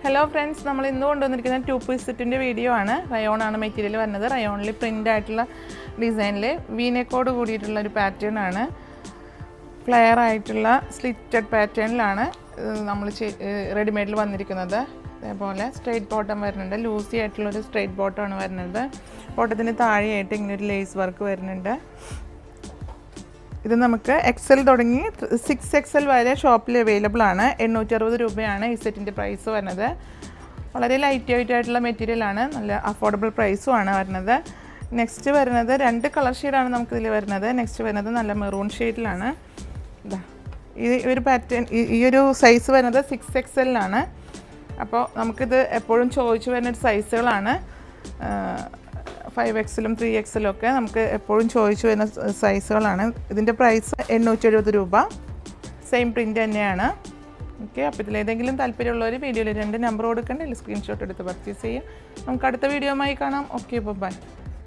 Hello friends, നമ്മൾ ഇന്ന് കൊണ്ടുവന്നിരിക്കുന്ന 2 piece സെറ്റിൻ്റെ വീഡിയോ ആണ്. റയോൺ ആണ് മെറ്റീരിയൽ വരുന്നത്. റയോണിൽ പ്രിൻ്റ് ആയിട്ടുള്ള ഡിസൈനിൽ വീനെക്കോട് കൂടിയിട്ടുള്ള ഒരു പാറ്റേൺ ആണ്. ഫ്ലെയർ ആയിട്ടുള്ള സ്ലിറ്റഡ് പാറ്റേണിലാണ് നമ്മൾ റെഡിമെയ്ഡിൽ വന്നിരിക്കുന്നത്. അതേപോലെ സ്ട്രെയിറ്റ് ബോട്ടം വരുന്നുണ്ട്. ലൂസി ആയിട്ടുള്ളൊരു സ്ട്രെയിറ്റ് ബോട്ടമാണ് വരുന്നത്. ബോട്ടത്തിന് താഴെയായിട്ട് ഇങ്ങനെ ഒരു ലേസ് വർക്ക് വരുന്നുണ്ട്. ഇത് നമുക്ക് XL തുടങ്ങി 6XL വരെ ഷോപ്പിൽ അവൈലബിൾ ആണ്. 860 രൂപയാണ് ഈ സെറ്റിൻ്റെ പ്രൈസ് വരുന്നത്. വളരെ ലൈറ്റ് വെയിറ്റ് ആയിട്ടുള്ള മെറ്റീരിയലാണ്. നല്ല അഫോർഡബിൾ പ്രൈസുമാണ് വരുന്നത്. നെക്സ്റ്റ് വരുന്നത് 2 കളർ ഷെയ്ഡാണ് നമുക്കിതിൽ വരുന്നത്. നെക്സ്റ്റ് വരുന്നത് നല്ല മെറൂൺ ഷെയ്ഡിലാണ്. ഇതാ ഈ ഒരു പാറ്റേൺ, ഈ ഒരു സൈസ് വരുന്നത് 6XL-ലാണ്. അപ്പോൾ നമുക്കിത് എപ്പോഴും ചോദിച്ചു വരുന്നൊരു സൈസുകളാണ്. 5XL-ഉം 3XL-ഉം ഒക്കെ നമുക്ക് എപ്പോഴും ചോദിച്ചു വരുന്ന സൈസുകളാണ്. ഇതിൻ്റെ പ്രൈസ് 870 രൂപ. സെയിം പ്രിൻ്റ് തന്നെയാണ്. ഓക്കെ, അപ്പോൾ ഇതിലേതെങ്കിലും താല്പര്യമുള്ളവർ വീഡിയോയിൽ 2 നമ്പർ കൊടുക്കണ്ടേ, സ്ക്രീൻഷോട്ട് എടുത്ത് പർച്ചേസ് ചെയ്യാം. നമുക്ക് അടുത്ത വീഡിയോയുമായി കാണാം. Okay, by.